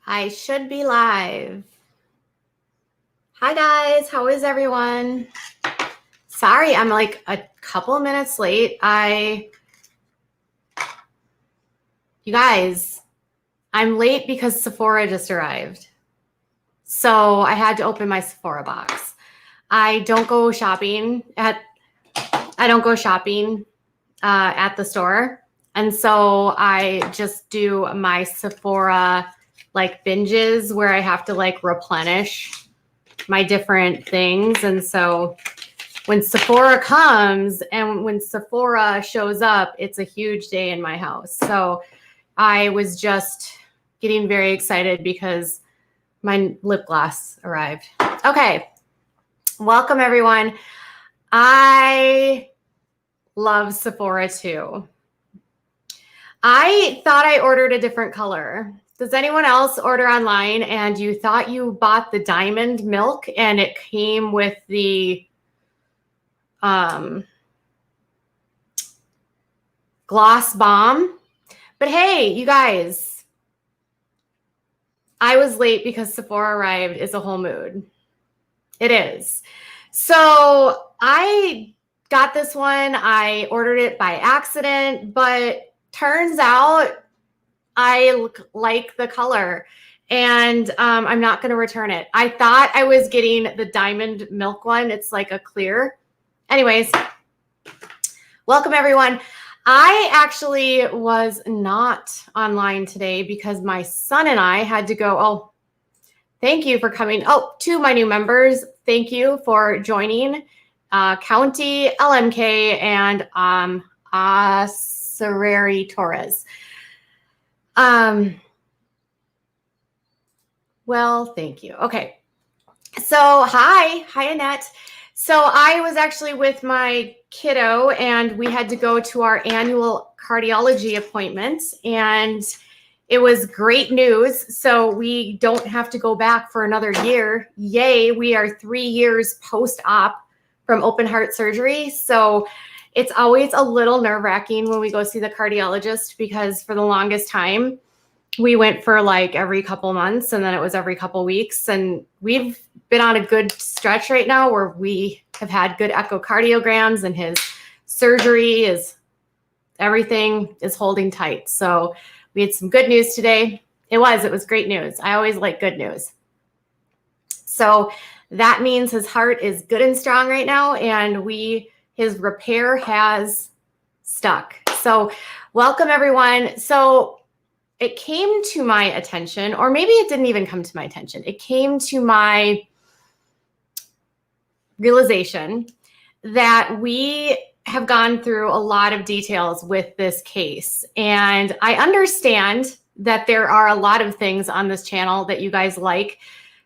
I should be live. Hi guys, how is everyone? Sorry, I'm like a couple of minutes late. You guys, I'm late because Sephora just arrived. So I had to open my Sephora box. I don't go shopping at the store. And so I just do my Sephora like binges where I have to like replenish my different things. And so when Sephora comes and when Sephora shows up, it's a huge day in my house. So I was just getting very excited because my lip gloss arrived. Okay. Welcome everyone. I love Sephora too. I thought I ordered a different color. Does anyone else order online and you thought you bought the diamond milk and it came with the gloss bomb? But hey, you guys, I was late because Sephora arrived is a whole mood. It is. So I got this one. I ordered it by accident, but turns out I like the color and I'm not going to return it. I thought I was getting the diamond milk one. It's like a clear. Anyways, welcome everyone. I actually was not online today because my son and I had to go. Oh, thank you for coming. Oh, to my new members, thank you for joining. County, LMK, and Acerari Torres. Well, thank you. Okay. So hi Annette. So I was actually with my kiddo and we had to go to our annual cardiology appointment and it was great news. So we don't have to go back for another year. Yay. We are 3 years post-op from open heart surgery. So it's always a little nerve-wracking when we go see the cardiologist because for the longest time, we went for like every couple months and then it was every couple weeks. And we've been on a good stretch right now where we have had good echocardiograms and his surgery is, everything is holding tight. So we had some good news today. It was great news. I always like good news. So that means his heart is good and strong right now and his repair has stuck. So welcome everyone. So it came to my attention, or maybe it didn't even come to my attention. It came to my realization that we have gone through a lot of details with this case. And I understand that there are a lot of things on this channel that you guys like.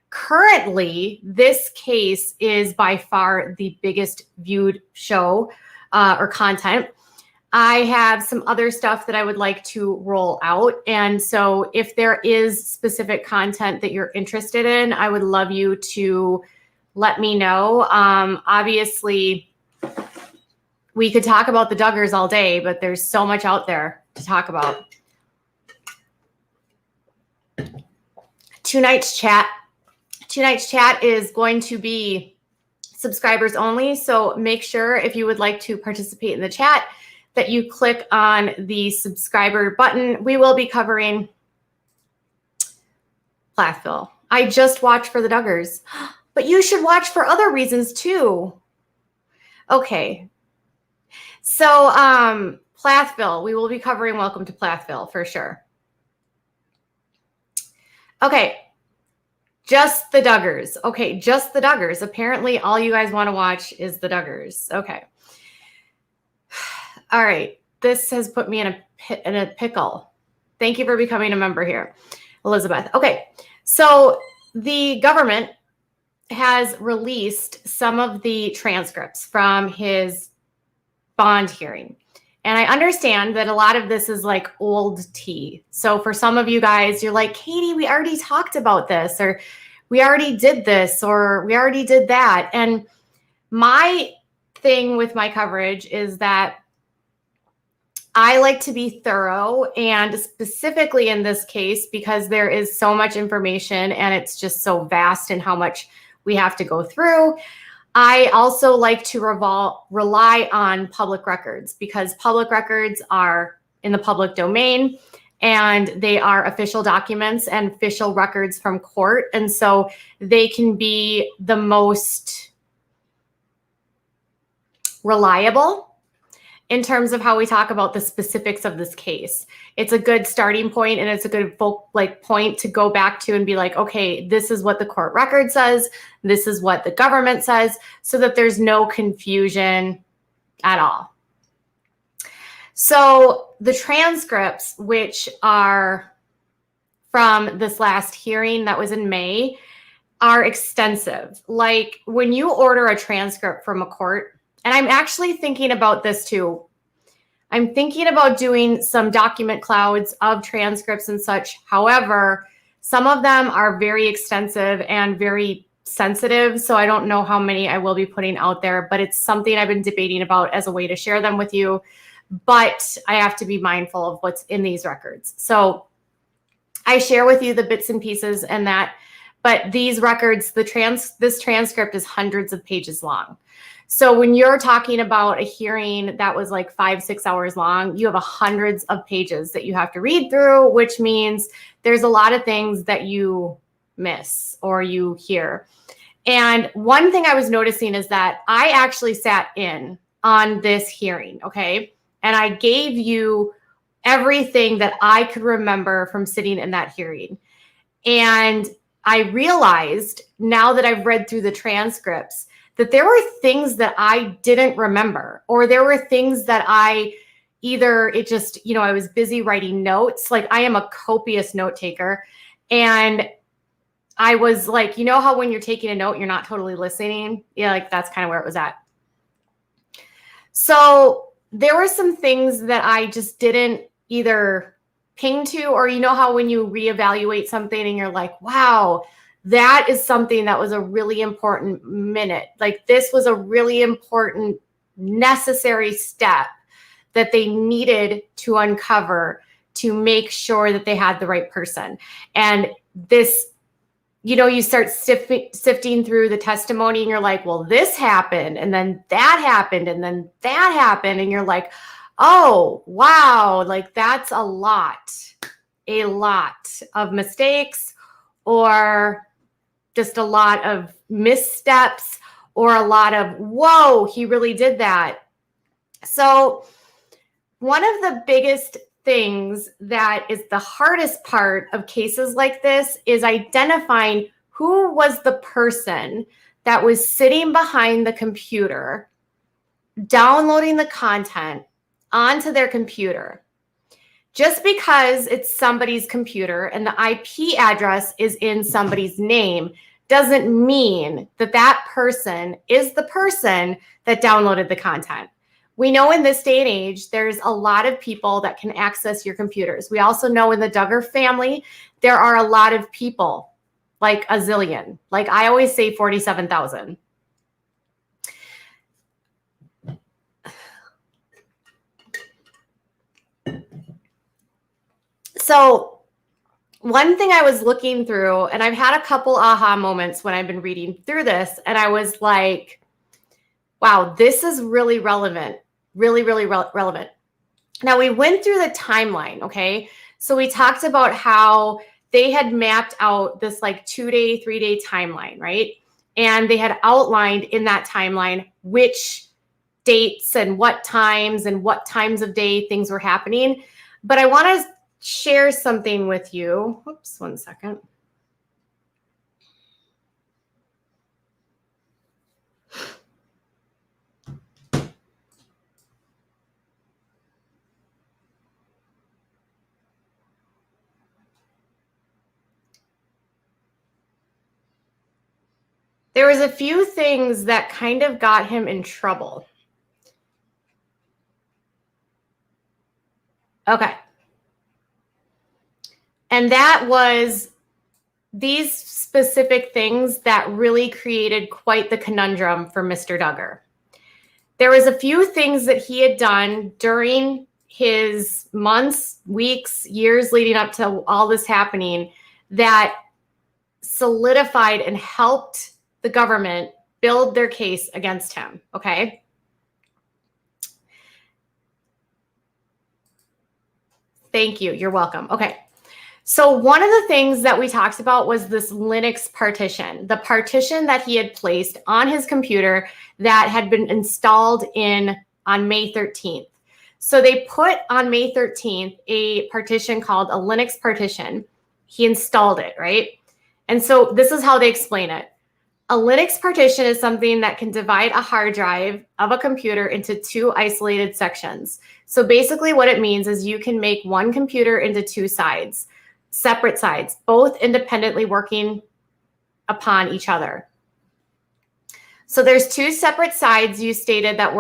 Currently, this case is by far the biggest viewed show or content. I have some other stuff that I would like to roll out. And so if there is specific content that you're interested in, I would love you to let me know. Obviously, we could talk about the Duggars all day, but there's so much out there to talk about. Tonight's chat is going to be subscribers only. So make sure if you would like to participate in the chat, that you click on the subscriber button. We will be covering Plathville. I just watched for the Duggars, but you should watch for other reasons too. Okay. So Plathville, we will be covering Welcome to Plathville for sure. Okay. Just the Duggars. Okay, just the Duggars. Apparently all you guys want to watch is the Duggars. Okay. All right, this has put me in a pickle. Thank you for becoming a member here, Elizabeth. Okay, so the government has released some of the transcripts from his bond hearing. And I understand that a lot of this is like old tea. So for some of you guys, you're like, Katie, we already talked about this, or we already did this, or we already did that. And my thing with my coverage is that I like to be thorough, and specifically in this case, because there is so much information and it's just so vast and how much we have to go through, I also like to rely on public records, because public records are in the public domain and they are official documents and official records from court. And so they can be the most reliable in terms of how we talk about the specifics of this case. It's a good starting point, and it's a good point to go back to and be like, okay, this is what the court record says. This is what the government says, so that there's no confusion at all. So the transcripts, which are from this last hearing that was in May, are extensive. Like when you order a transcript from a court, and I'm actually thinking about this too. I'm thinking about doing some document clouds of transcripts and such. However, some of them are very extensive and very sensitive, so I don't know how many I will be putting out there, but it's something I've been debating about as a way to share them with you. But I have to be mindful of what's in these records. So I share with you the bits and pieces and that, but these records, this transcript is hundreds of pages long. So when you're talking about a hearing that was like 5-6 hours long, you have hundreds of pages that you have to read through, which means there's a lot of things that you miss or you hear. And one thing I was noticing is that I actually sat in on this hearing, okay? And I gave you everything that I could remember from sitting in that hearing. And I realized now that I've read through the transcripts that there were things that I didn't remember, or there were things that I was busy writing notes. Like I am a copious note taker. And I was like, you know how when you're taking a note, you're not totally listening? Yeah, like that's kind of where it was at. So there were some things that I just didn't either ping to, or you know how when you reevaluate something and you're like, wow, that is something that was a really important minute. Like this was a really important, necessary step that they needed to uncover to make sure that they had the right person. And this, you start sifting through the testimony and you're like, well, this happened, and then that happened, and then that happened. And you're like, oh, wow, like that's a lot of mistakes, or just a lot of missteps, or a lot of, whoa, he really did that. So one of the biggest things that is the hardest part of cases like this is identifying who was the person that was sitting behind the computer, downloading the content onto their computer. Just because it's somebody's computer and the IP address is in somebody's name doesn't mean that that person is the person that downloaded the content. We know in this day and age, there's a lot of people that can access your computers. We also know in the Duggar family, there are a lot of people, like a zillion. Like I always say 47,000. So one thing I was looking through, and I've had a couple aha moments when I've been reading through this, and I was like, wow, this is really relevant, really relevant. Now we went through the timeline, okay? So we talked about how they had mapped out this like 2-day, 3-day timeline, right? And they had outlined in that timeline which dates and what times of day things were happening. But I want to share something with you. Whoops, one second. There was a few things that kind of got him in trouble. Okay. And that was these specific things that really created quite the conundrum for Mr. Duggar. There was a few things that he had done during his months, weeks, years leading up to all this happening that solidified and helped the government build their case against him, okay? Thank you. You're welcome. Okay. So one of the things that we talked about was this Linux partition, the partition that he had placed on his computer that had been installed on May 13th. So they put on May 13th a partition called a Linux partition. He installed it, right? And so this is how they explain it. A Linux partition is something that can divide a hard drive of a computer into two isolated sections. So basically what it means is you can make one computer into two sides, separate sides, both independently working upon each other. So there's two separate sides you stated that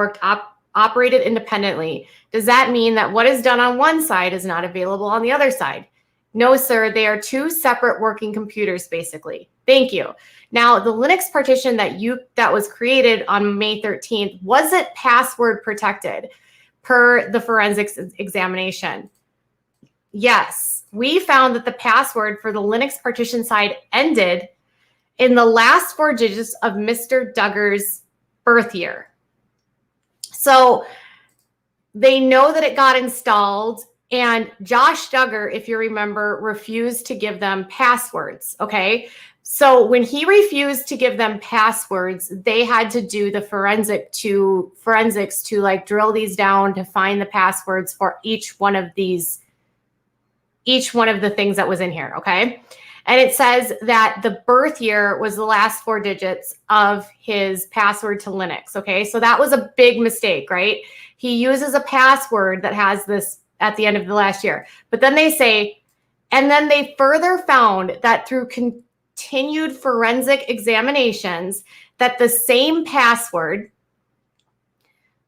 operated independently. Does that mean that what is done on one side is not available on the other side? No, sir. They are two separate working computers, basically. Thank you. Now, the Linux partition that was created on May 13th, was it password protected per the forensics examination? Yes. We found that the password for the Linux partition side ended in the last 4 digits of Mr. Duggar's birth year. So they know that it got installed, and Josh Duggar, if you remember, refused to give them passwords, okay? So when he refused to give them passwords, they had to do the forensics to like drill these down to find the passwords for each one of the things that was in here, okay? And it says that the birth year was the last 4 digits of his password to Linux, okay? So that was a big mistake, right? He uses a password that has this at the end of the last year. But then they say, and then they further found that through continued forensic examinations that the same password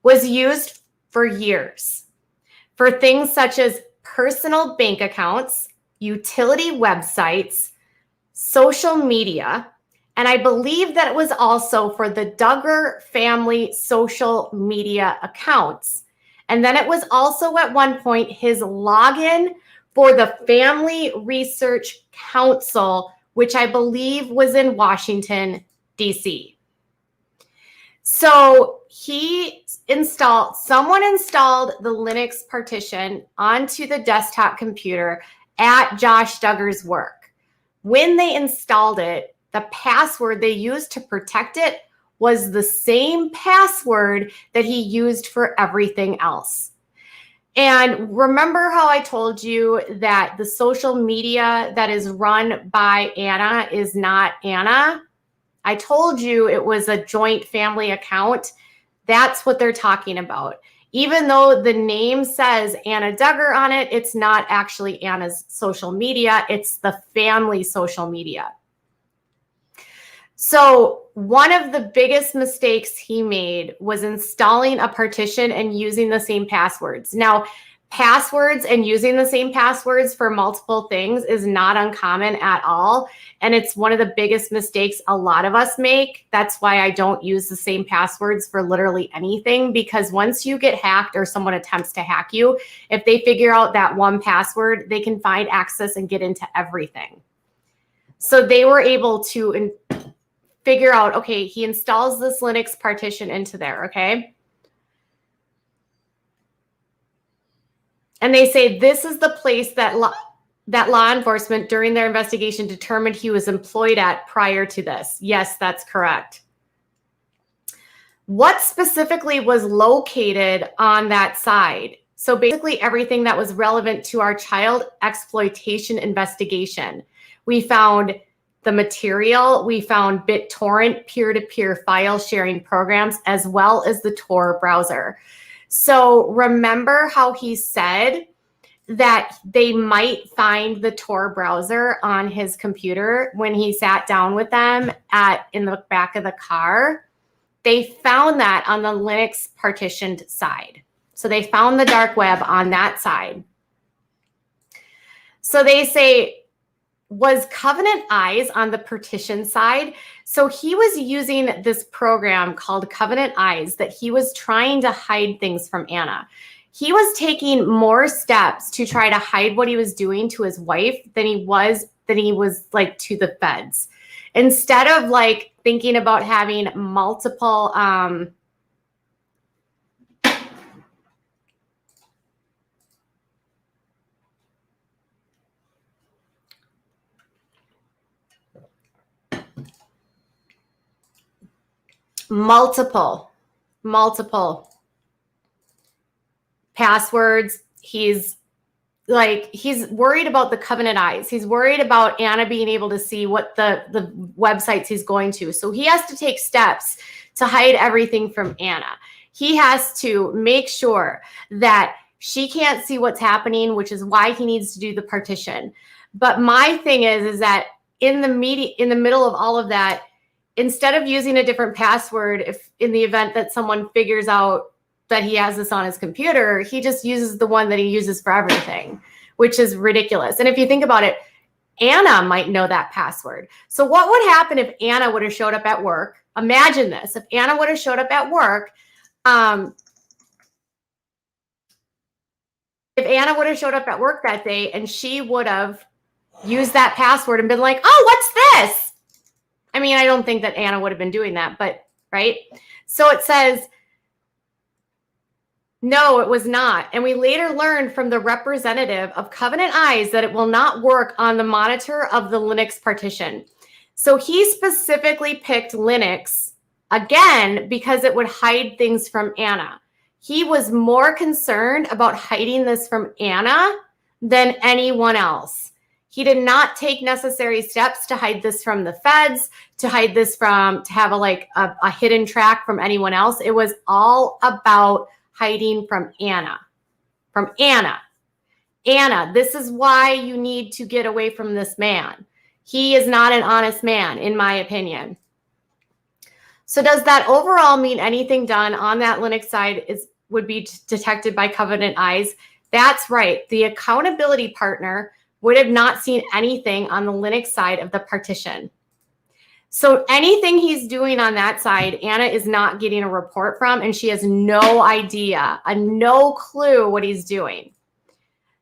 was used for years for things such as personal bank accounts, utility websites, social media, and I believe that it was also for the Duggar family social media accounts. And then it was also at one point his login for the Family Research Council, which I believe was in Washington, D.C. So someone installed the Linux partition onto the desktop computer at Josh Duggar's work. When they installed it, the password they used to protect it was the same password that he used for everything else. And remember how I told you that the social media that is run by Anna is not Anna? I told you it was a joint family account. That's what they're talking about. Even though the name says Anna Duggar on it, it's not actually Anna's social media. It's the family social media. So one of the biggest mistakes he made was installing a partition and using the same passwords. Now, passwords and using the same passwords for multiple things is not uncommon at all. And it's one of the biggest mistakes a lot of us make. That's why I don't use the same passwords for literally anything, because once you get hacked or someone attempts to hack you, if they figure out that one password, they can find access and get into everything. So they were able to figure out, okay, he installs this Linux partition into there, okay? And they say this is the place that law enforcement during their investigation determined he was employed at prior to this. Yes, that's correct. What specifically was located on that side? So basically everything that was relevant to our child exploitation investigation. We found the material, we found BitTorrent peer-to-peer file sharing programs, as well as the Tor browser. So remember how he said that they might find the Tor browser on his computer when he sat down with them in the back of the car? They found that on the Linux partitioned side. So they found the dark web on that side. So they say, was Covenant Eyes on the partition side? So he was using this program called Covenant Eyes that he was trying to hide things from Anna. he was taking more steps to try to hide what he was doing to his wife than he was like to the feds. Instead of like thinking about having multiple multiple passwords. He's worried about the covenant eyes. He's worried about Anna being able to see what the websites he's going to. So he has to take steps to hide everything from Anna. He has to make sure that she can't see what's happening, which is why he needs to do the partition. But my thing is that in the middle of all of that, instead of using a different password, if in the event that someone figures out that he has this on his computer, he just uses the one that he uses for everything, which is ridiculous. And if you think about it, Anna might know that password. So what would happen if Anna would have showed up at work? Imagine this. If Anna would have showed up at work, that day and she would have used that password and been like, oh, what's this? I mean, I don't think that Anna would have been doing that, but right? So it says, no, it was not. And we later learned from the representative of Covenant Eyes that it will not work on the monitor of the Linux partition. So he specifically picked Linux, again, because it would hide things from Anna. He was more concerned about hiding this from Anna than anyone else. He did not take necessary steps to hide this from the feds, to hide this to have a hidden track from anyone else. It was all about hiding from Anna. From Anna. Anna, this is why you need to get away from this man. He is not an honest man, in my opinion. So does that overall mean anything done on that Linux side would be detected by Covenant Eyes? That's right. The accountability partner would have not seen anything on the Linux side of the partition. So anything he's doing on that side, Anna is not getting a report from, and she has no idea, no clue what he's doing.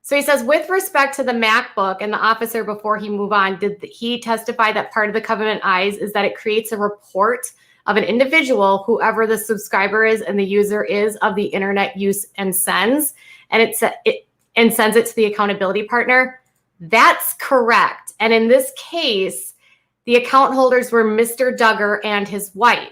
So he says, with respect to the MacBook and the officer, before he move on, did he testify that part of the Covenant Eyes is that it creates a report of an individual, whoever the subscriber is and the user is of the internet use, and sends it to the accountability partner? That's correct. And in this case, the account holders were Mr. Duggar and his wife.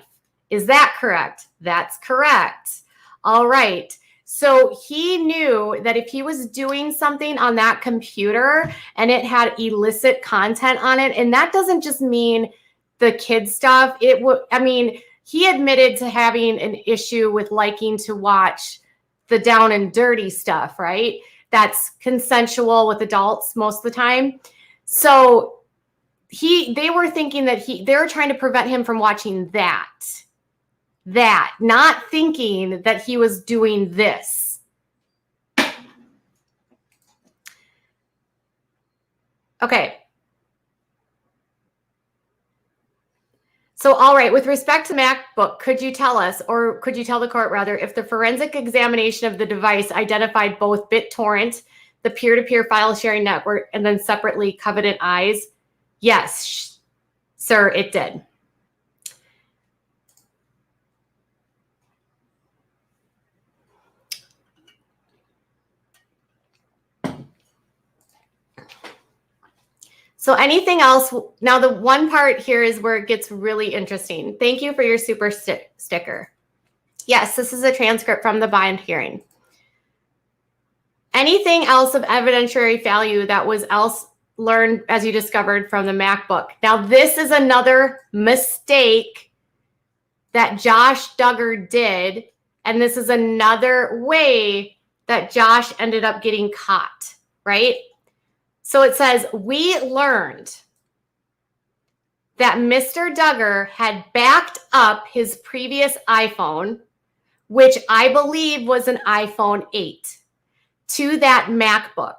Is that correct? That's correct. All right. So he knew that if he was doing something on that computer and it had illicit content on it, and that doesn't just mean the kid stuff. He admitted to having an issue with liking to watch the down and dirty stuff, right? That's consensual with adults most of the time. So they were thinking that they were trying to prevent him from watching that, not thinking that he was doing this. Okay. So, all right, with respect to MacBook, could you tell us, or could you tell the court rather, if the forensic examination of the device identified both BitTorrent, the peer-to-peer file sharing network, and then separately Covenant Eyes? Yes, sir, it did. So anything else? Now, the one part here is where it gets really interesting. Thank you for your super sticker. Yes, this is a transcript from the bond hearing. Anything else of evidentiary value that was learned as you discovered from the MacBook? Now, this is another mistake that Josh Duggar did, and this is another way that Josh ended up getting caught, right? So it says, we learned that Mr. Duggar had backed up his previous iPhone, which I believe was an iPhone 8, to that MacBook,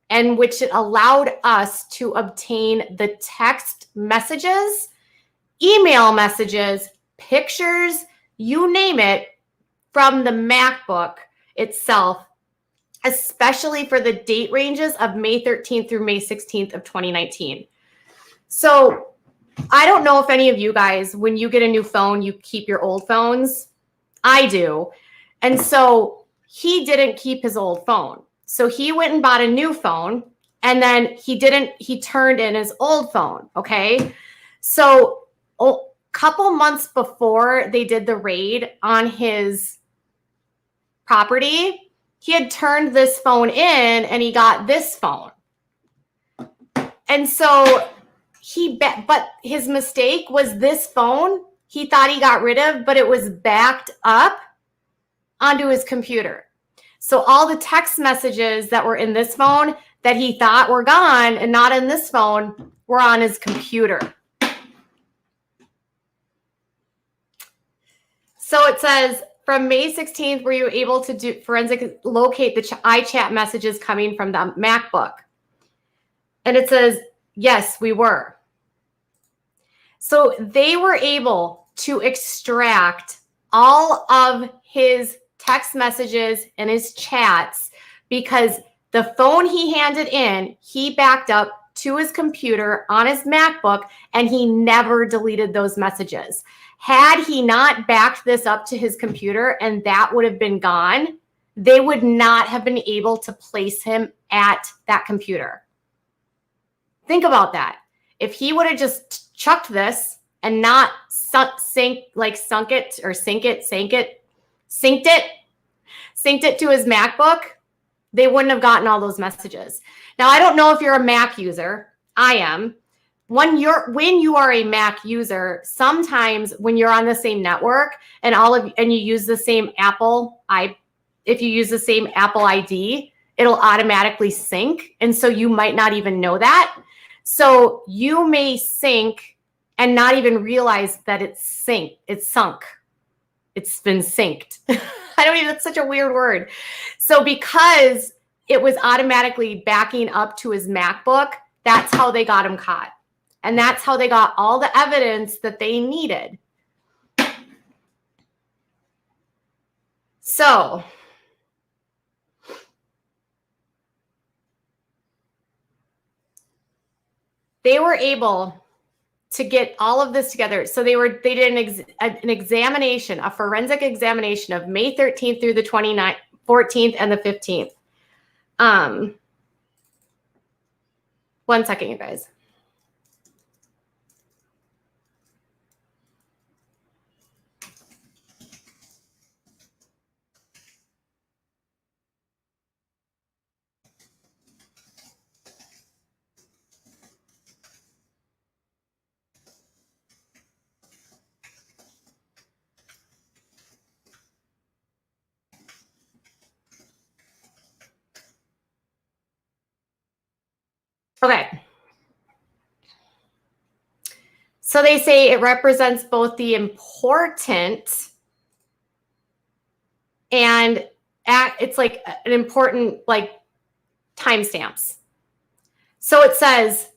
and which it allowed us to obtain the text messages, email messages, pictures, you name it, from the MacBook. itself, especially for the date ranges of May 13th through May 16th of 2019. So I don't know if any of you guys, when you get a new phone, you keep your old phones. I do. And so he didn't keep his old phone. So he went and bought a new phone, and then he turned in his old phone. Okay. So a couple months before they did the raid on his property, he had turned this phone in and he got this phone. And so but his mistake was this phone he thought he got rid of, but it was backed up onto his computer. So all the text messages that were in this phone that he thought were gone and not in this phone were on his computer. So it says, from May 16th, were you able to do forensic locate the iChat messages coming from the MacBook? And it says, yes, we were. So they were able to extract all of his text messages and his chats because the phone he handed in, he backed up to his computer on his MacBook, and he never deleted those messages. Had he not backed this up to his computer and that would have been gone, they would not have been able to place him at that computer. Think about that. If he would have just chucked this and not synced it to his MacBook, they wouldn't have gotten all those messages. Now, I don't know if you're a Mac user. I am. When you are a Mac user, sometimes when you're on the same network and you use the same if you use the same Apple ID, it'll automatically sync. And so you might not even know that. So you may sync and not even realize that it's sunk. It's been synced. That's such a weird word. So because it was automatically backing up to his MacBook, that's how they got him caught. And that's how they got all the evidence that they needed. So they were able to get all of this together. So they did an examination, a forensic examination of May 13th through the 14th and the 15th. 1 second, you guys. Okay. So they say it represents both the important and it's like an important timestamps. So it says,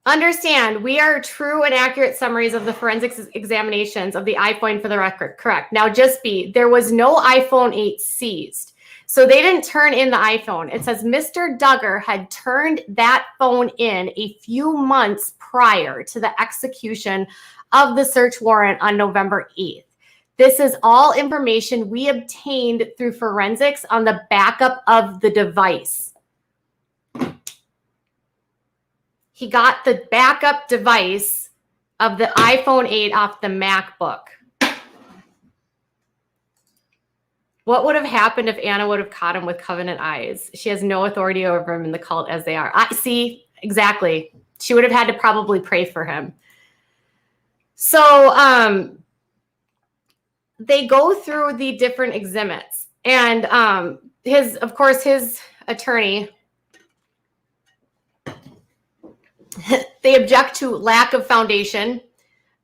understand, we are true and accurate summaries of the forensics examinations of the iPhone for the record. Correct. Now there was no iPhone 8 seized. So they didn't turn in the iPhone. It says Mr. Duggar had turned that phone in a few months prior to the execution of the search warrant on November 8th. This is all information we obtained through forensics on the backup of the device. He got the backup device of the iPhone 8 off the MacBook. What would have happened if Anna would have caught him with covenant eyes? She has no authority over him in the cult as they are. I see, exactly. She would have had to probably pray for him. So they go through the different exhibits. And his attorney, they object to lack of foundation.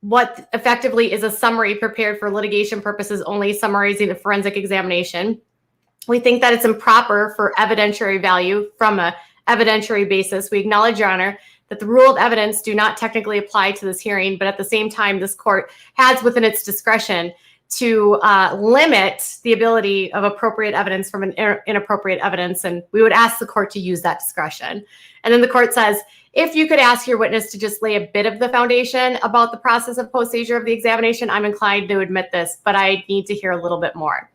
What effectively is a summary prepared for litigation purposes only, summarizing the forensic examination. We think that it's improper for evidentiary value from an evidentiary basis. We acknowledge, Your Honor, that the rule of evidence do not technically apply to this hearing, but at the same time, this court has within its discretion to limit the ability of appropriate evidence from an inappropriate evidence. And we would ask the court to use that discretion. And then the court says, if you could ask your witness to just lay a bit of the foundation about the process of post-seizure of the examination, I'm inclined to admit this, but I need to hear a little bit more.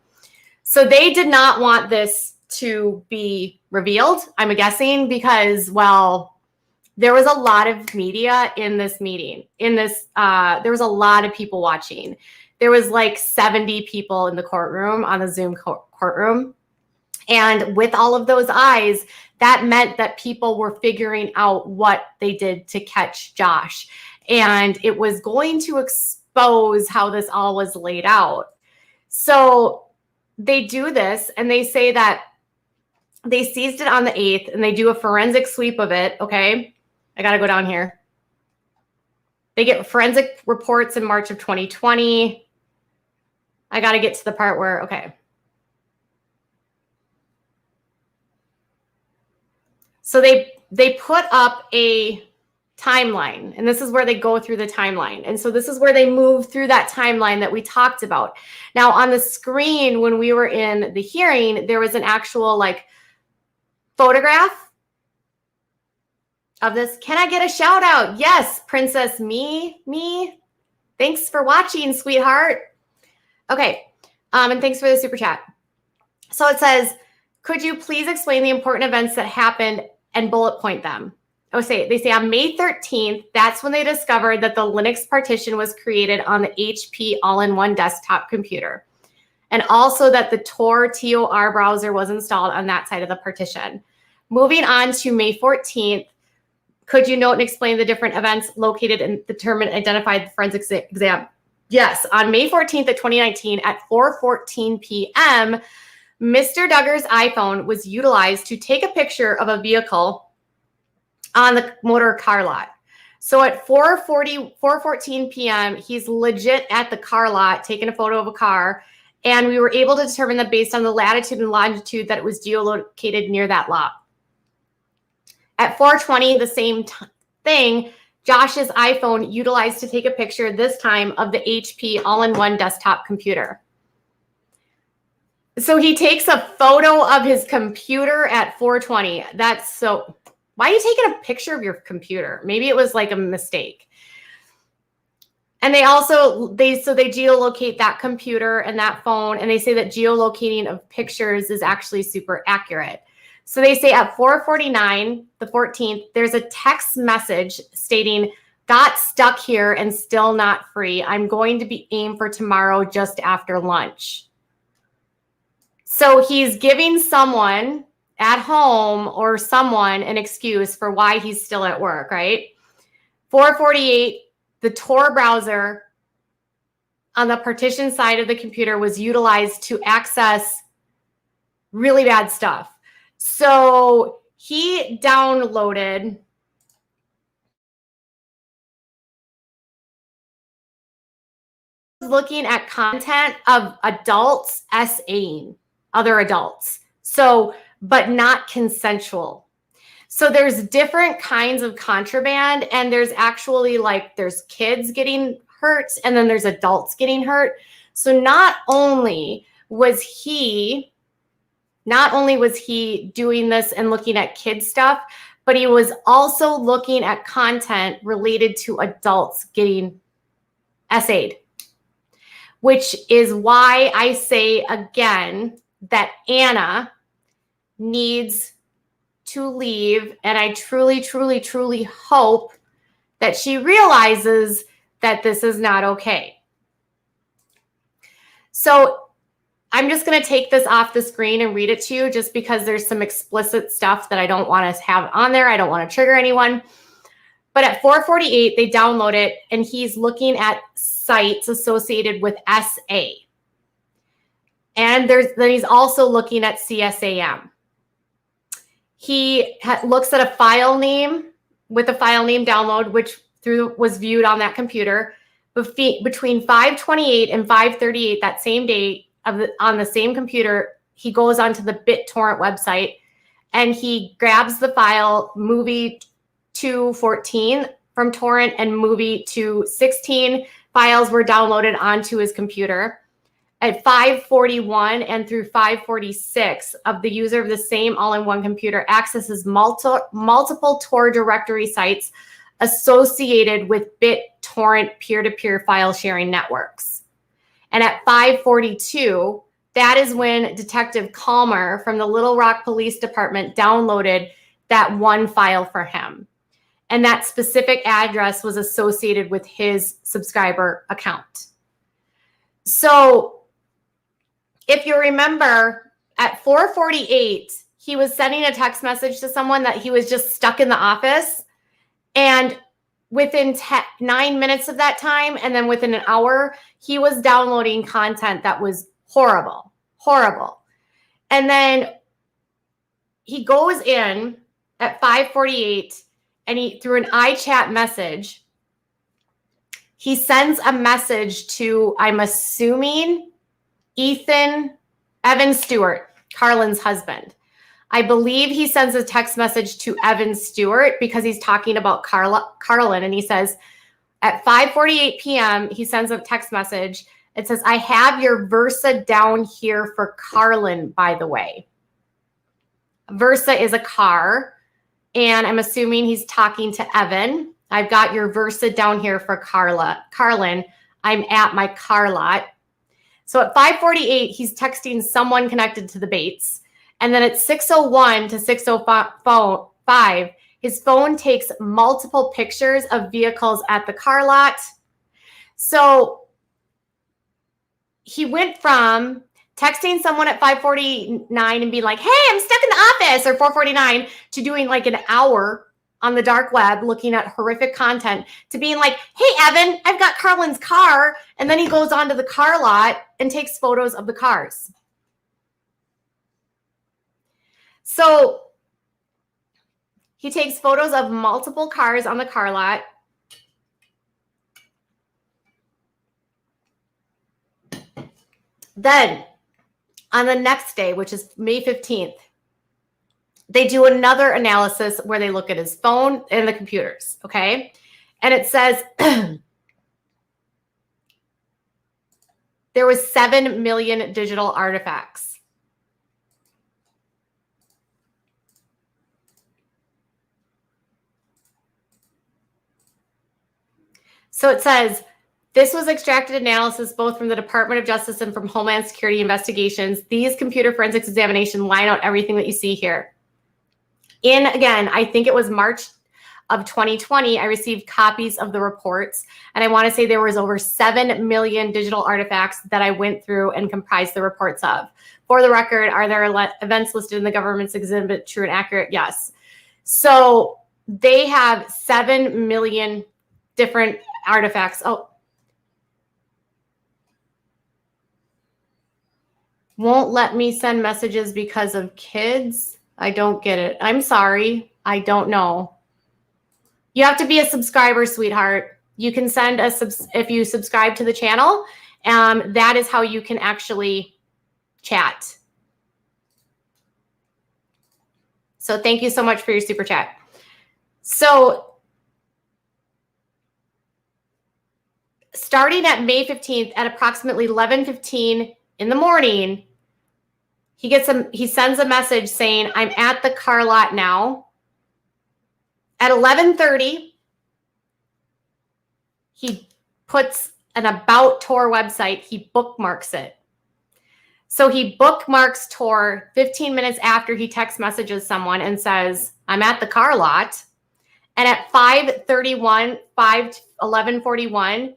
So they did not want this to be revealed, I'm guessing, because, well, there was a lot of media in this meeting. There was a lot of people watching. There was like 70 people in the courtroom, on the Zoom courtroom. And with all of those eyes, that meant that people were figuring out what they did to catch Josh. And it was going to expose how this all was laid out. So they do this, and they say that they seized it on the 8th, and they do a forensic sweep of it. Okay, I got to go down here. They get forensic reports in March of 2020. I got to get to the part where, okay. So they put up a timeline, and this is where they go through the timeline. And so this is where they move through that timeline that we talked about. Now on the screen, when we were in the hearing, there was an actual like photograph of this. Can I get a shout out? Yes, Princess Me. Thanks for watching, sweetheart. Okay, and thanks for the super chat. So it says, could you please explain the important events that happened and bullet point them? They say on May 13th, that's when they discovered that the Linux partition was created on the HP all-in-one desktop computer. And also that the Tor browser was installed on that side of the partition. Moving on to May 14th, could you note and explain the different events located and determined, identified the forensic exam? Yes, on May 14th of 2019 at 4:14 p.m., Mr. Duggar's iPhone was utilized to take a picture of a vehicle on the motor car lot. So at 4:14 p.m., he's legit at the car lot taking a photo of a car, and we were able to determine that based on the latitude and longitude that it was geolocated near that lot. At 4:20, the same thing, Josh's iPhone utilized to take a picture, this time of the HP all-in-one desktop computer. So he takes a photo of his computer at 4:20. That's so, why are you taking a picture of your computer? Maybe it was like a mistake. And they also, they geolocate that computer and that phone, and they say that geolocating of pictures is actually super accurate. So they say at 4:49, the 14th, there's a text message stating, got stuck here and still not free. I'm going to be aimed for tomorrow just after lunch. So he's giving someone at home or someone an excuse for why he's still at work, right? 4:48, the Tor browser on the partition side of the computer was utilized to access really bad stuff. So he downloaded looking at content of adults essaying other adults. So, but not consensual. So there's different kinds of contraband, and there's actually like, there's kids getting hurt and then there's adults getting hurt. So not only was he doing this and looking at kid stuff, but he was also looking at content related to adults getting essayed, which is why I say again that Anna needs to leave. And I truly, truly, truly hope that she realizes that this is not okay. So I'm just going to take this off the screen and read it to you, just because there's some explicit stuff that I don't want to have on there. I don't want to trigger anyone. But at 4:48, they download it, and he's looking at sites associated with SA. And then he's also looking at CSAM. He looks at a file name with a file name download, which was viewed on that computer between 5:28 and 5:38 that same day on the same computer. He goes onto the BitTorrent website and he grabs the file movie 214 from torrent, and movie 216 files were downloaded onto his computer. at 5:41 and through 5:46 of the user of the same all-in-one computer accesses multiple Tor directory sites associated with BitTorrent peer-to-peer file sharing networks. And at 5:42, that is when Detective Calmer from the Little Rock Police Department downloaded that one file for him. And that specific address was associated with his subscriber account. So if you remember, at 4:48, he was sending a text message to someone that he was just stuck in the office. And within 9 minutes of that time, and then within an hour, he was downloading content that was horrible, horrible. And then he goes in at 5:48, and he, through an iChat message, he sends a message to, I'm assuming, Evan Stewart, Carlin's husband. I believe he sends a text message to Evan Stewart because he's talking about Carlin. And he says, at 5:48 p.m., he sends a text message. It says, I have your Versa down here for Carlin, by the way. Versa is a car. And I'm assuming he's talking to Evan. I've got your Versa down here for Carlin. I'm at my car lot. So at 5:48, he's texting someone connected to the Bates. And then at 6:01 to 6:05, his phone takes multiple pictures of vehicles at the car lot. So he went from texting someone at 5:49 and being like, hey, I'm stuck in the office, or 4:49, to doing like an hour on the dark web looking at horrific content, to being like, hey, Evan, I've got Carlin's car. And then he goes onto the car lot and takes photos of the cars. So he takes photos of multiple cars on the car lot. Then on the next day, which is May 15th, they do another analysis where they look at his phone and the computers, okay? And it says there was 7 million digital artifacts. So it says, this was extracted analysis both from the Department of Justice and from Homeland Security investigations. These computer forensics examination line out everything that you see here. In, again, I think it was March of 2020, I received copies of the reports. And I want to say there was over 7 million digital artifacts that I went through and comprised the reports of. For the record, are there events listed in the government's exhibit true and accurate? Yes. So they have 7 million different artifacts. Oh, won't let me send messages because of kids. I don't get it. I'm sorry. I don't know. You have to be a subscriber, sweetheart. You can send a if you subscribe to the channel. That is how you can actually chat. So thank you so much for your super chat. So starting at May 15th at approximately 11:15 in the morning, he sends a message saying, I'm at the car lot now. At 11:30, he puts an About Tor website. He bookmarks it. So he bookmarks Tor 15 minutes after he text messages someone and says, I'm at the car lot. And at 5:31, 11:41,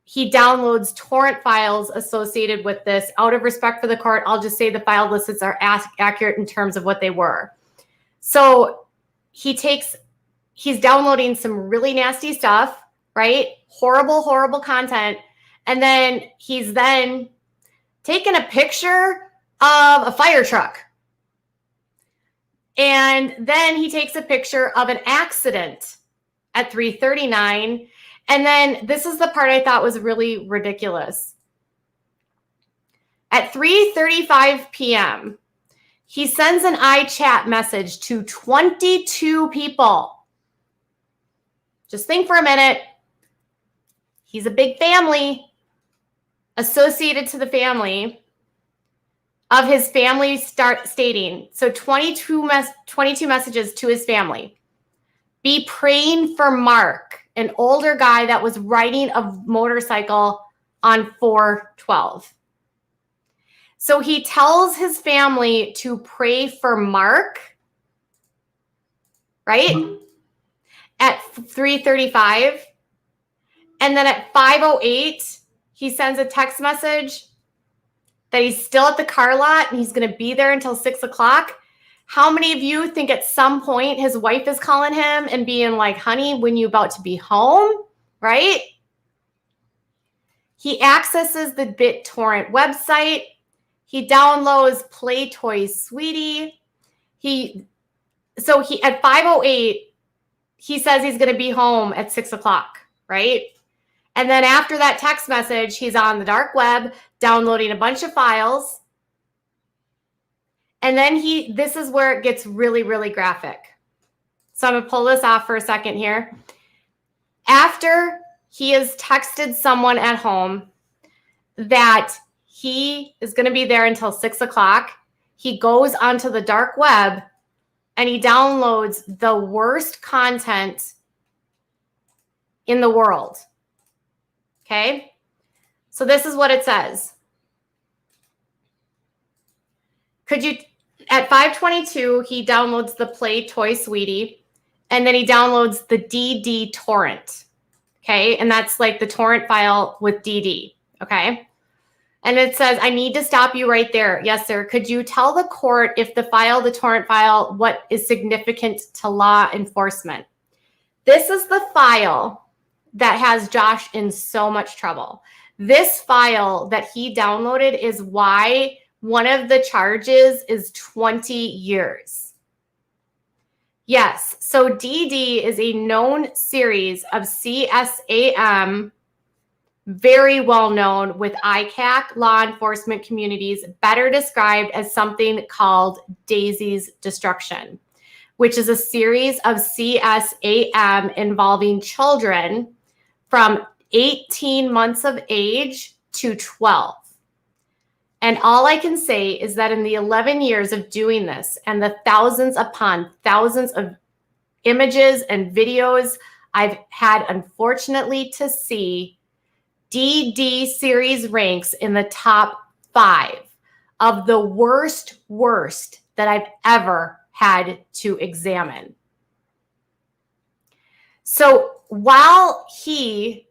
he downloads torrent files associated with this. Out of respect for the court, I'll just say the file lists are accurate in terms of what they were. So he's downloading some really nasty stuff, right? Horrible, horrible content. And then he's taking a picture of a fire truck. And then he takes a picture of an accident at 3:39. And then this is the part I thought was really ridiculous. At 3:35 p.m., he sends an iChat message to 22 people. Just think for a minute. He's a big family. associated to the family of his family stating, so 22 messages to his family. Be praying for Mark, an older guy that was riding a motorcycle on 4/12. So he tells his family to pray for Mark, right? At 3:35. And then at 5:08, he sends a text message that he's still at the car lot and he's going to be there until 6 o'clock. How many of you think at some point his wife is calling him and being like, honey, when you about to be home, right? He accesses the BitTorrent website. He downloads Play Toy Sweetie. At 5:08, he says he's going to be home at 6 o'clock, right? And then after that text message, he's on the dark web downloading a bunch of files. And then this is where it gets really, really graphic. So I'm going to pull this off for a second here. After he has texted someone at home that he is going to be there until 6 o'clock, he goes onto the dark web and he downloads the worst content in the world. Okay? So this is what it says. At 5:22, he downloads the Play Toy Sweetie, and then he downloads the DD torrent. Okay? And that's like the torrent file with DD. Okay? And it says, I need to stop you right there. Yes, sir. Could you tell the court if the torrent file, what is significant to law enforcement? This is the file that has Josh in so much trouble. This file that he downloaded is why one of the charges is 20 years. Yes, so DD is a known series of CSAM, very well known with ICAC law enforcement communities, better described as something called Daisy's Destruction, which is a series of CSAM involving children from 18 months of age to 12. And all I can say is that in the 11 years of doing this and the thousands upon thousands of images and videos I've had, unfortunately, to see, DD series ranks in the top 5 of the worst that I've ever had to examine. So while he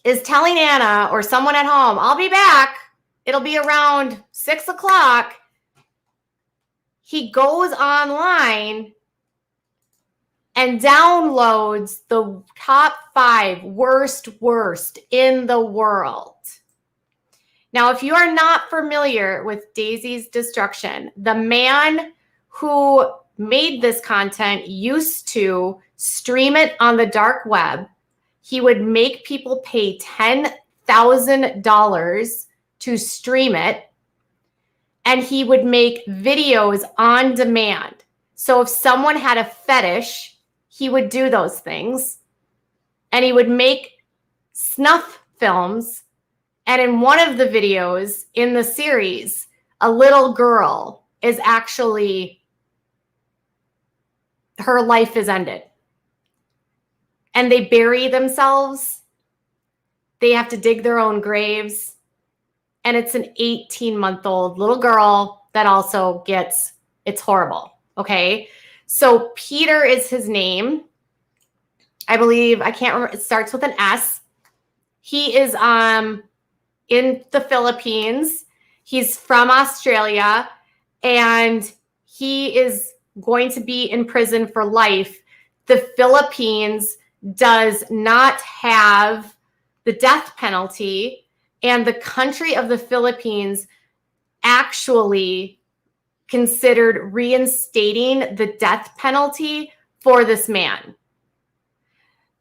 is telling Anna or someone at home, I'll be back, it'll be around 6 o'clock, he goes online and downloads the top 5 worst in the world. Now, if you are not familiar with Daisy's Destruction, the man who made this content used to stream it on the dark web. He would make people pay $10,000 to stream it, and he would make videos on demand. So if someone had a fetish, he would do those things, and he would make snuff films. And in one of the videos in the series, a little girl is actually, her life is ended. And they bury themselves. They have to dig their own graves. And it's an 18-month-old little girl that also gets, it's horrible. Okay. So Peter is his name. I believe, I can't remember, it starts with an S. He is in the Philippines. He's from Australia, and he is going to be in prison for life. The Philippines does not have the death penalty, and the country of the Philippines actually considered reinstating the death penalty for this man.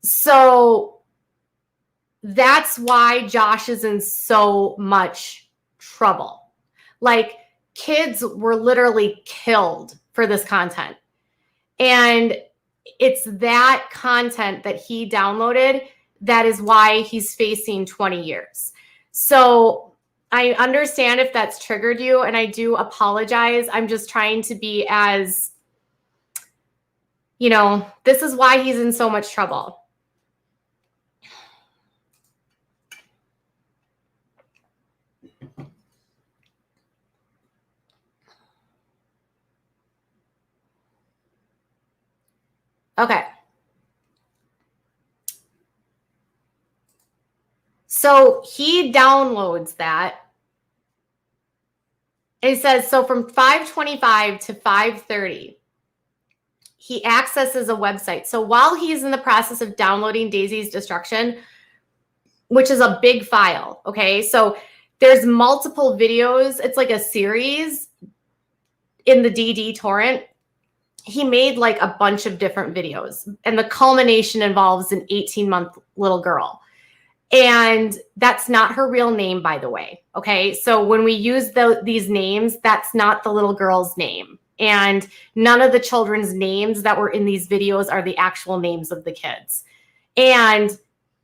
So that's why Josh is in so much trouble. Like, kids were literally killed for this content. And it's that content that he downloaded that is why he's facing 20 years. So I understand if that's triggered you, and I do apologize. I'm just trying to be as, this is why he's in so much trouble. Okay. So he downloads that. It says, so from 5:25 to 5:30, he accesses a website. So while he's in the process of downloading Daisy's Destruction, which is a big file, okay? So there's multiple videos. It's like a series in the DD torrent. He made like a bunch of different videos, and the culmination involves an 18-month little girl. And that's not her real name, by the way. Okay. So when we use these names, that's not the little girl's name. And none of the children's names that were in these videos are the actual names of the kids. And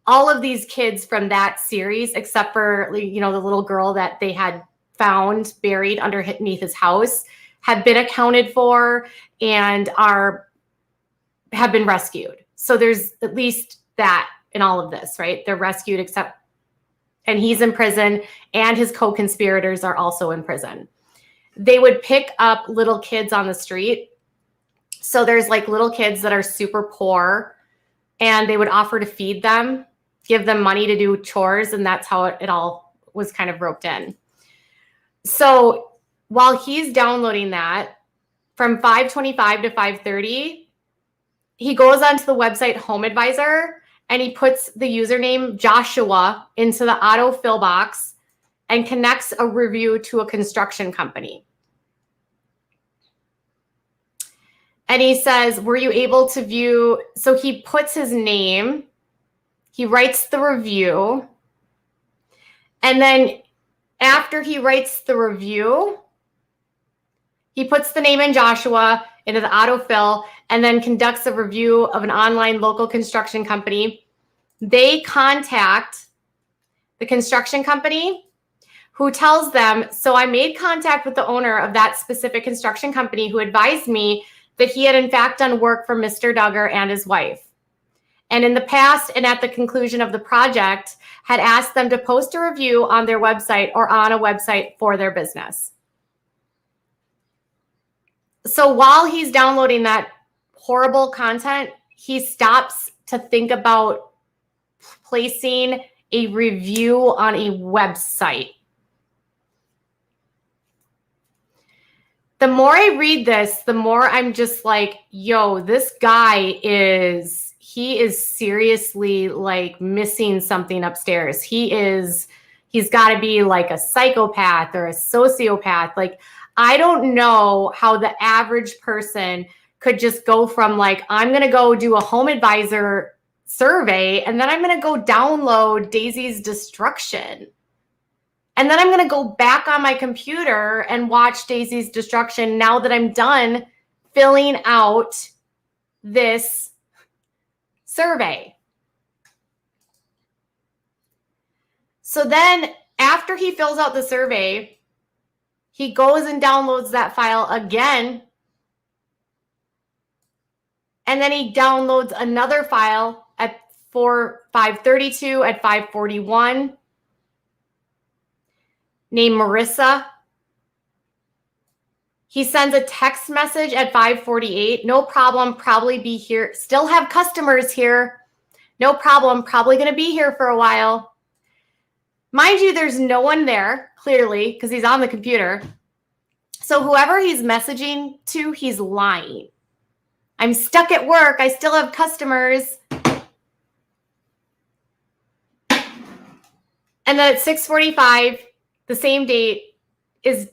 all of these kids from that series, except for, the little girl that they had found buried underneath his house, have been accounted for and have been rescued. So there's at least that in all of this, right? They're rescued and he's in prison, and his co-conspirators are also in prison. They would pick up little kids on the street. So there's like little kids that are super poor, and they would offer to feed them, give them money to do chores, and that's how it all was kind of roped in. So while he's downloading that, from 5:25 to 5:30, he goes onto the website Home Advisor, and he puts the username Joshua into the autofill box and connects a review to a construction company. And he says, were you able to view? So he puts his name, he writes the review, and then after he writes the review, he puts the name in Joshua into the autofill, and then conducts a review of an online local construction company. They contact the construction company, who tells them, so I made contact with the owner of that specific construction company, who advised me that he had in fact done work for Mr. Duggar and his wife. And in the past, and at the conclusion of the project, had asked them to post a review on their website or on a website for their business. So while he's downloading that horrible content, he stops to think about placing a review on a website. The more I read this, the more I'm just like, yo, this guy is seriously like missing something upstairs. He's got to be like a psychopath or a sociopath. Like, I don't know how the average person could just go from like, I'm going to go do a Home Advisor survey, and then I'm going to go download Daisy's Destruction. And then I'm going to go back on my computer and watch Daisy's Destruction now that I'm done filling out this survey. So then after he fills out the survey, he goes and downloads that file again. And then he downloads another file at 5:32, at 5:41, named Marissa. He sends a text message at 5:48. No problem, probably be here. Still have customers here. No problem, probably going to be here for a while. Mind you, there's no one there, clearly, because he's on the computer. So whoever he's messaging to, he's lying. I'm stuck at work. I still have customers. And then at 6:45, the same date, is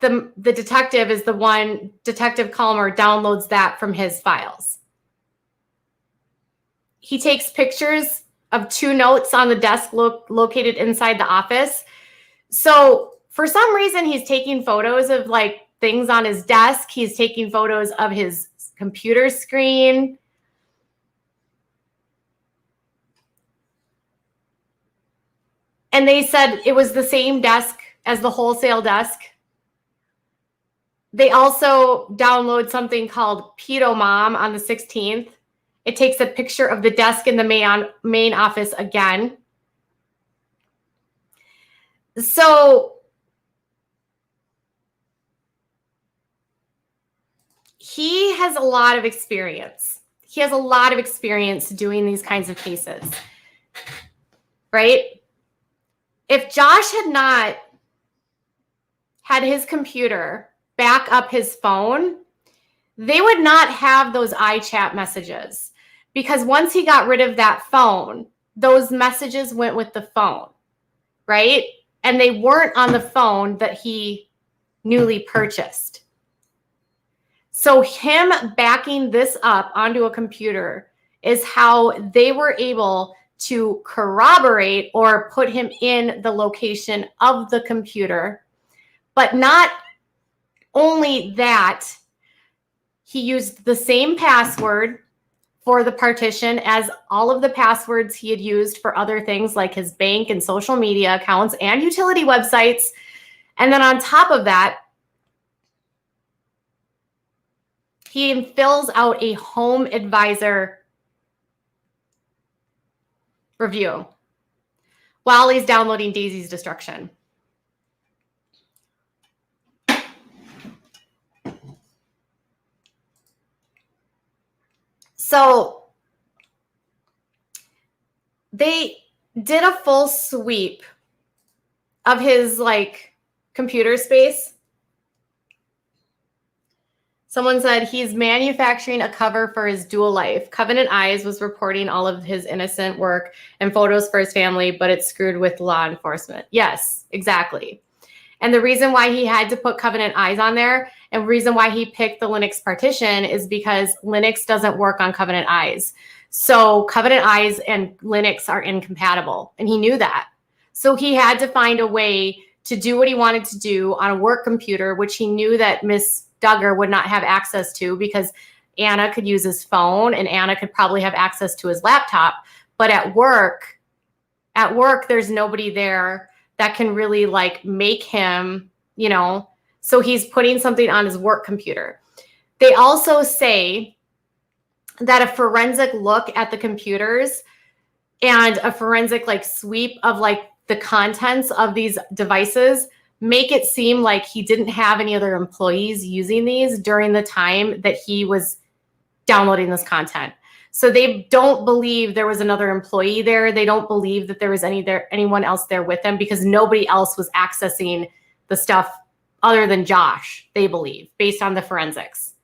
the detective is the one, Detective Calmer downloads that from his files. He takes pictures of 2 notes on the desk located inside the office. So for some reason, he's taking photos of like things on his desk. He's taking photos of his computer screen. And they said it was the same desk as the wholesale desk. They also download something called Pedo Mom on the 16th. It takes a picture of the desk in the main office again. So he has a lot of experience. He has a lot of experience doing these kinds of cases, right? If Josh had not had his computer back up his phone, they would not have those iChat messages, because once he got rid of that phone, those messages went with the phone, right? And they weren't on the phone that he newly purchased. So him backing this up onto a computer is how they were able to corroborate or put him in the location of the computer. But not only that, he used the same password for the partition as all of the passwords he had used for other things like his bank and social media accounts and utility websites. And then on top of that, he fills out a home advisor review while he's downloading Daisy's Destruction. So they did a full sweep of his computer space. Someone said he's manufacturing a cover for his dual life. Covenant Eyes was reporting all of his innocent work and photos for his family, but it's screwed with law enforcement. Yes, exactly. And the reason why he had to put Covenant Eyes on there and the reason why he picked the Linux partition is because Linux doesn't work on Covenant Eyes. So Covenant Eyes and Linux are incompatible, and he knew that. So he had to find a way to do what he wanted to do on a work computer, which he knew that Miss Duggar would not have access to, because Anna could use his phone and Anna could probably have access to his laptop. But at work, there's nobody there that can really make him, so he's putting something on his work computer. They also say that a forensic look at the computers and a forensic sweep of the contents of these devices make it seem like he didn't have any other employees using these during the time that he was downloading this content. So they don't believe there was another employee there. They don't believe that there was anyone else there with them, because nobody else was accessing the stuff other than Josh, they believe, based on the forensics.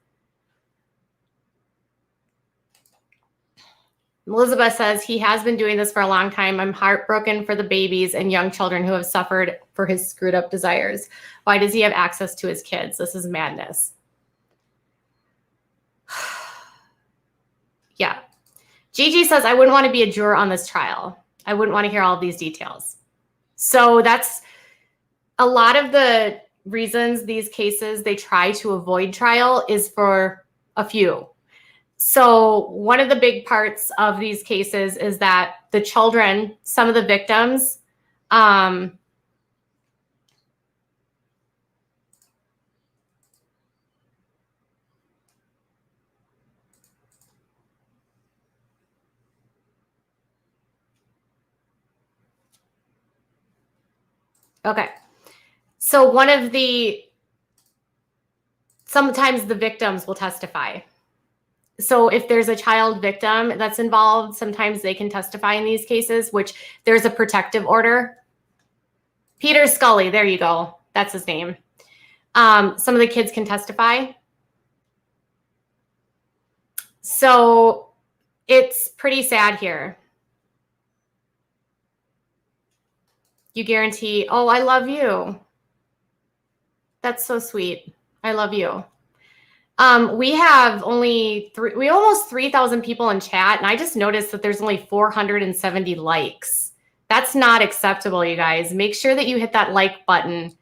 Elizabeth says he has been doing this for a long time. I'm heartbroken for the babies and young children who have suffered for his screwed up desires. Why does he have access to his kids? This is madness. Yeah. Gigi says, I wouldn't want to be a juror on this trial. I wouldn't want to hear all of these details. So that's a lot of the reasons these cases, they try to avoid trial is for a few. So one of the big parts of these cases is that the children, some of the victims, okay. So sometimes the victims will testify. So if there's a child victim that's involved, sometimes they can testify in these cases, which there's a protective order. Peter Scully, there you go. That's his name. Some of the kids can testify. So it's pretty sad here. You guarantee, oh, I love you. That's so sweet. I love you. We have almost 3,000 people in chat, and I just noticed that there's only 470 likes. That's not acceptable, you guys. Make sure that you hit that like button.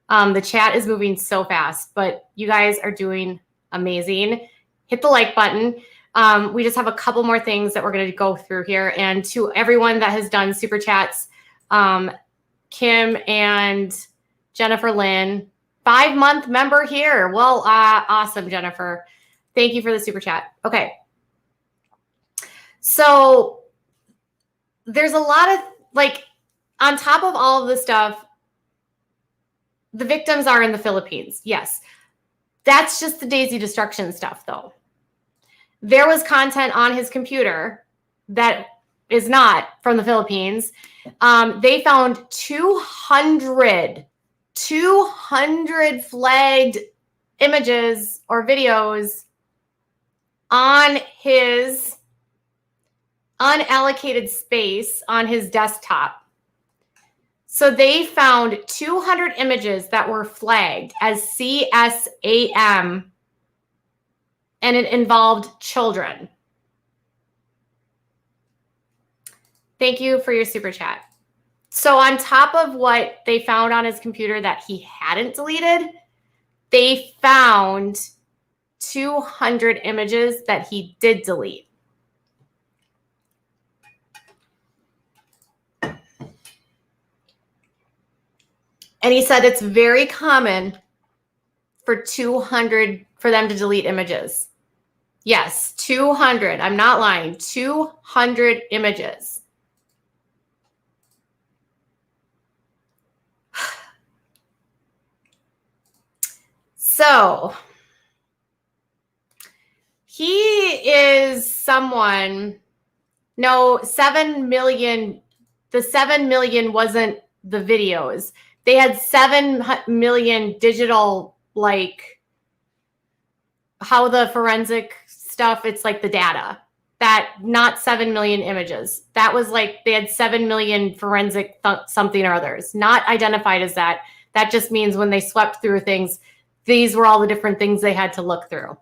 The chat is moving so fast, but you guys are doing amazing. Hit the like button. We just have a couple more things that we're going to go through here. And to everyone that has done super chats, Kim and Jennifer Lynn. 5-month member here. Well, awesome, Jennifer. Thank you for the super chat. Okay. So there's a lot of, like, on top of all of this stuff, the victims are in the Philippines. Yes. That's just the Daisy destruction stuff, though. There was content on his computer that is not from the Philippines. They found 200 flagged images or videos on his unallocated space on his desktop. So they found 200 images that were flagged as CSAM, and it involved children. Thank you for your super chat. So on top of what they found on his computer that he hadn't deleted, they found 200 images that he did delete. And he said it's very common for them to delete images. Yes, 200. I'm not lying. 200 images. So he is someone, no, 7 million. The 7 million wasn't the videos. They had 7 million digital, like how the forensic stuff, it's like the data. That, not 7 million images. That was like they had 7 million forensic something or others, not identified as that. That just means when they swept through things, these were all the different things they had to look through.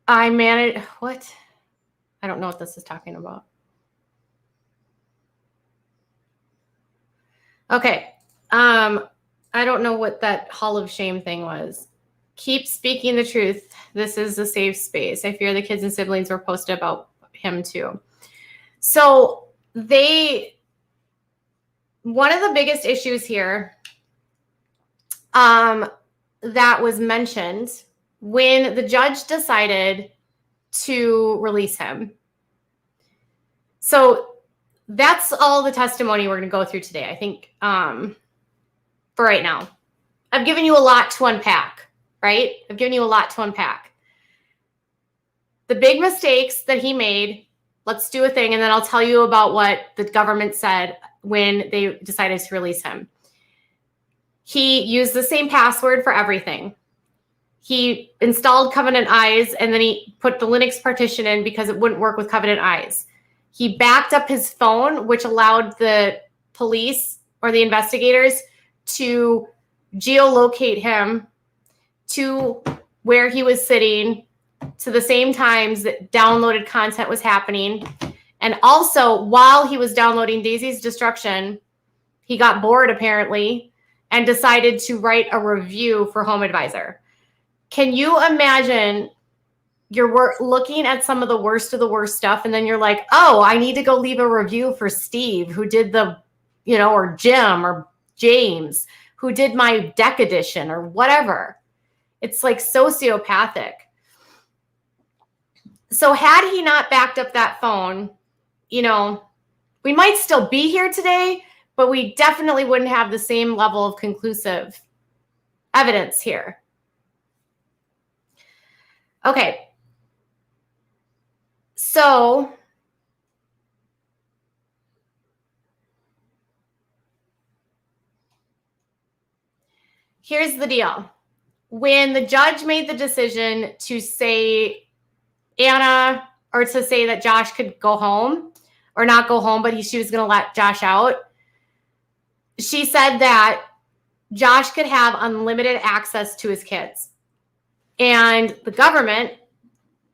I manage, what? I don't know what this is talking about. Okay. I don't know what that Hall of Shame thing was. Keep speaking the truth. This is a safe space. I fear the kids and siblings were posted about him too. So one of the biggest issues here that was mentioned when the judge decided to release him. So that's all the testimony we're going to go through today, I think, for right now. I've given you a lot to unpack, right? I've given you a lot to unpack. The big mistakes that he made, let's do a thing, and then I'll tell you about what the government said when they decided to release him. He used the same password for everything. He installed Covenant Eyes, and then he put the Linux partition in because it wouldn't work with Covenant Eyes. He backed up his phone, which allowed the police or the investigators to geolocate him to where he was sitting, to the same times that downloaded content was happening. And also, while he was downloading Daisy's Destruction, he got bored apparently and decided to write a review for Home Advisor. Can you imagine you're looking at some of the worst stuff, and then you're like, oh, I need to go leave a review for Steve, who did the, or Jim or James, who did my deck edition or whatever. It's like sociopathic. So had he not backed up that phone, we might still be here today, but we definitely wouldn't have the same level of conclusive evidence here. Okay. So here's the deal. When the judge made the decision to say Anna, or to say that Josh could go home, or not go home, but she was going to let Josh out, she said that Josh could have unlimited access to his kids. And the government,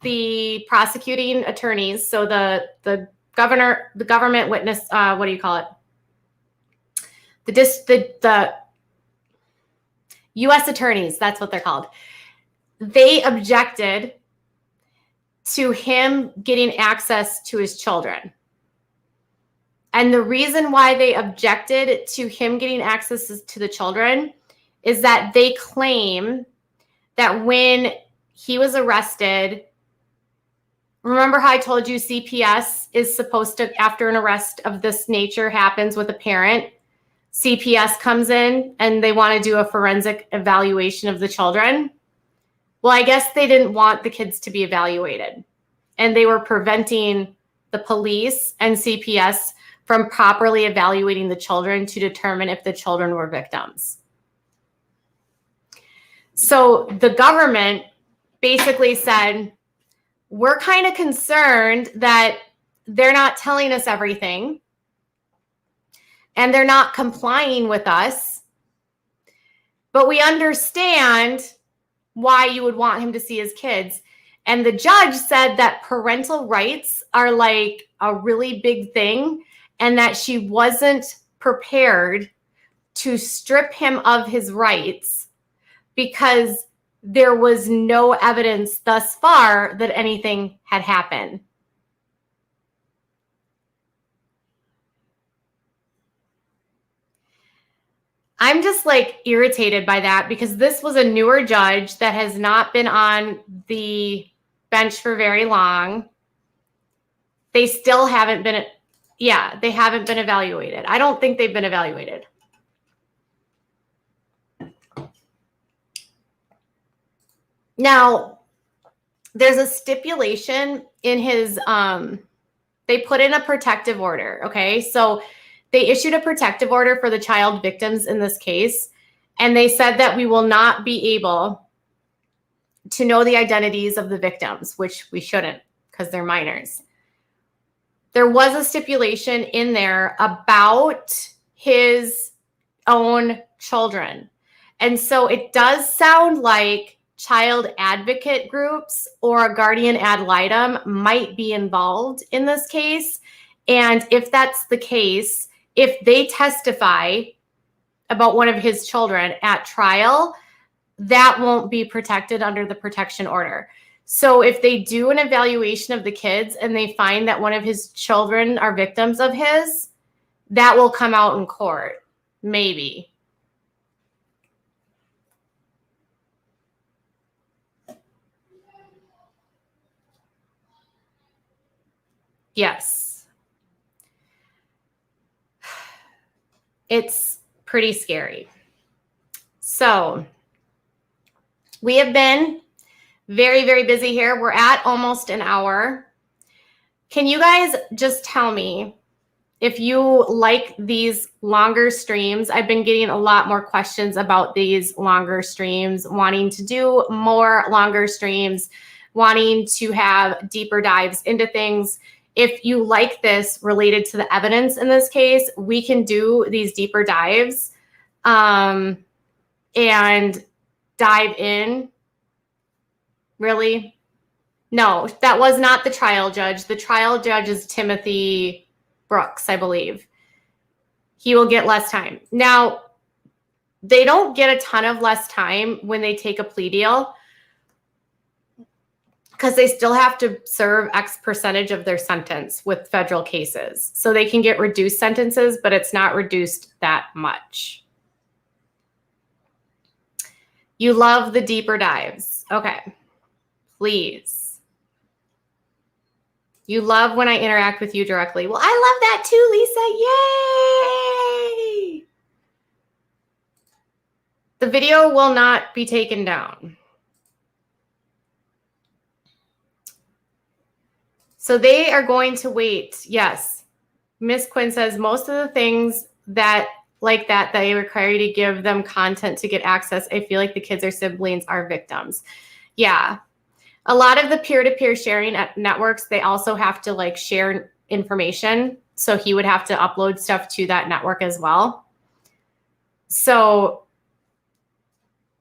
the prosecuting attorneys, so the government witness, what do you call it? The U.S. attorneys, that's what they're called. they objected to him getting access to his children. And the reason why they objected to him getting access to the children is that they claim that when he was arrested, remember how I told you CPS is supposed to, after an arrest of this nature happens with a parent, CPS comes in and they want to do a forensic evaluation of the children? Well, I guess they didn't want the kids to be evaluated, and they were preventing the police and CPS from properly evaluating the children to determine if the children were victims. So the government basically said, we're kind of concerned that they're not telling us everything and they're not complying with us, but we understand why you would want him to see his kids. And the judge said that parental rights are like a really big thing, and that she wasn't prepared to strip him of his rights because there was no evidence thus far that anything had happened. I'm just like irritated by that, because this was a newer judge that has not been on the bench for very long. They still haven't been, they haven't been evaluated. I don't think they've been evaluated. Now, there's a stipulation in his, they put in a protective order, okay? So they issued a protective order for the child victims in this case, and they said that we will not be able to know the identities of the victims, which we shouldn't because they're minors. There was a stipulation in there about his own children. And so it does sound like child advocate groups or a guardian ad litem might be involved in this case. And if that's the case, if they testify about one of his children at trial, that won't be protected under the protection order. So if they do an evaluation of the kids and they find that one of his children are victims of his, that will come out in court, maybe. Yes. It's pretty scary. So we have been very, very busy here. We're at almost an hour. Can you guys just tell me if you like these longer streams? I've been getting a lot more questions about these longer streams, wanting to do more longer streams, wanting to have deeper dives into things. If you like this related to the evidence in this case, we can do these deeper dives and dive in. Really? No, that was not the trial judge. The trial judge is Timothy Brooks, I believe. He will get less time. Now, they don't get a ton of less time when they take a plea deal, because they still have to serve X percentage of their sentence with federal cases. So they can get reduced sentences, but it's not reduced that much. You love the deeper dives. Okay, please. You love when I interact with you directly. Well, I love that too, Lisa. Yay! The video will not be taken down. So they are going to wait. Yes. Miss Quinn says most of the things that like that they require you to give them content to get access. I feel like the kids or siblings are victims. Yeah. A lot of the peer-to-peer sharing at networks, they also have to like share information. So he would have to upload stuff to that network as well. So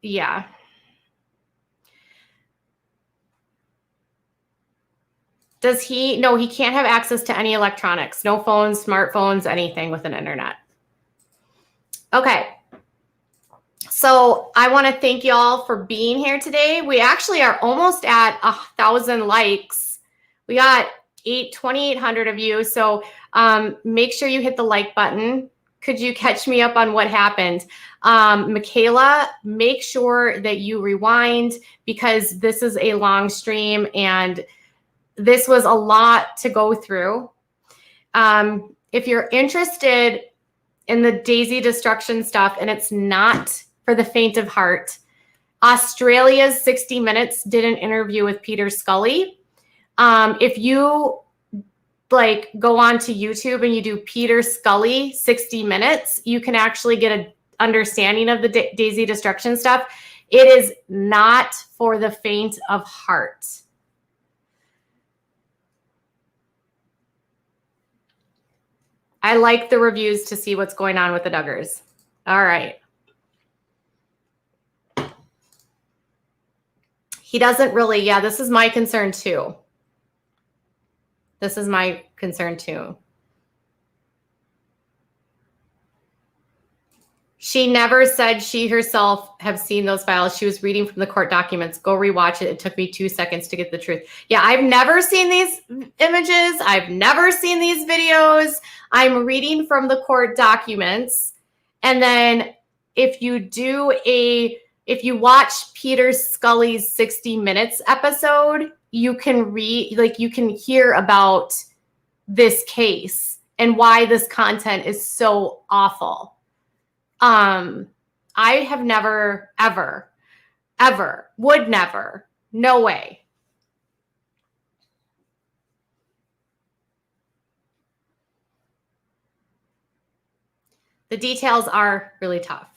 yeah. Does he? No, he can't have access to any electronics. No phones, smartphones, anything with an internet. Okay. So I want to thank y'all for being here today. We actually are almost at 1,000 likes. We got 2,800 of you. So make sure you hit the like button. Could you catch me up on what happened? Michaela, make sure that you rewind because this is a long stream and this was a lot to go through. If you're interested in the daisy destruction stuff and it's not for the faint of heart, Australia's 60 Minutes did an interview with Peter Scully. If you like go on to YouTube and you do Peter Scully 60 Minutes, you can actually get an understanding of the daisy destruction stuff. It is not for the faint of heart. I like the reviews to see what's going on with the Duggars. All right. He doesn't really, yeah, this is my concern too. This is my concern too. She never said she herself have seen those files. She was reading from the court documents. Go rewatch it. It took me 2 seconds to get the truth. Yeah, I've never seen these images. I've never seen these videos. I'm reading from the court documents. And then if you watch Peter Scully's 60 Minutes episode, you can you can hear about this case and why this content is so awful. I have never, ever, would never, no way. The details are really tough.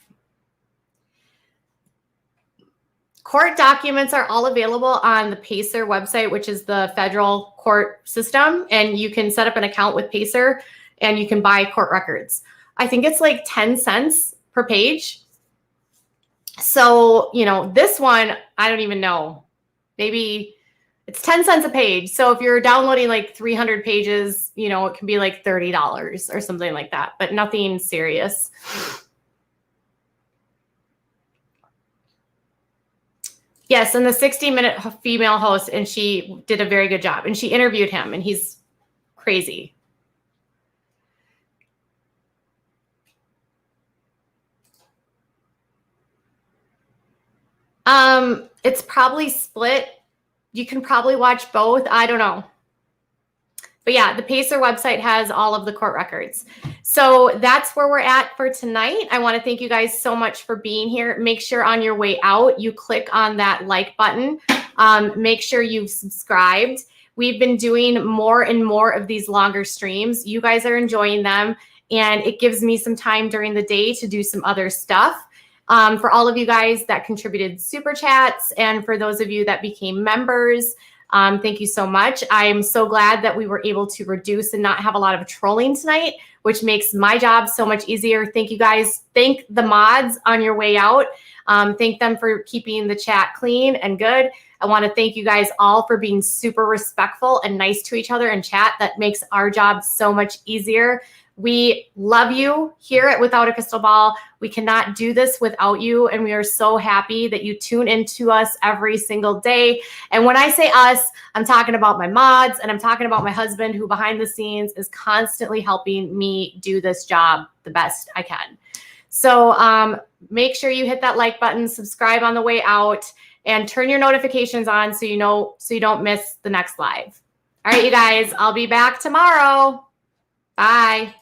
Court documents are all available on the PACER website, which is the federal court system. And you can set up an account with PACER and you can buy court records. I think it's like 10 cents per page. So, you know, this one, I don't even know. Maybe it's 10 cents a page. So if you're downloading like 300 pages, you know, it can be like $30 or something like that, but nothing serious. Yes, and the 60-minute female host, and she did a very good job. And she interviewed him, and he's crazy. It's probably split. You can probably watch both. I don't know. But yeah, the PACER website has all of the court records. So that's where we're at for tonight. I want to thank you guys so much for being here. Make sure on your way out, you click on that like button. Make sure you've subscribed. We've been doing more and more of these longer streams. You guys are enjoying them. And it gives me some time during the day to do some other stuff. For all of you guys that contributed super chats and for those of you that became members, thank you so much. I am so glad that we were able to reduce and not have a lot of trolling tonight, which makes my job so much easier. Thank you guys. Thank the mods on your way out. Thank them for keeping the chat clean and good. I want to thank you guys all for being super respectful and nice to each other in chat. That makes our job so much easier. We love you here at Without a Crystal Ball. We cannot do this without you. And we are so happy that you tune into us every single day. And when I say us, I'm talking about my mods and I'm talking about my husband who behind the scenes is constantly helping me do this job the best I can. So make sure you hit that like button, subscribe on the way out, and turn your notifications on so you don't miss the next live. All right, you guys, I'll be back tomorrow. Bye.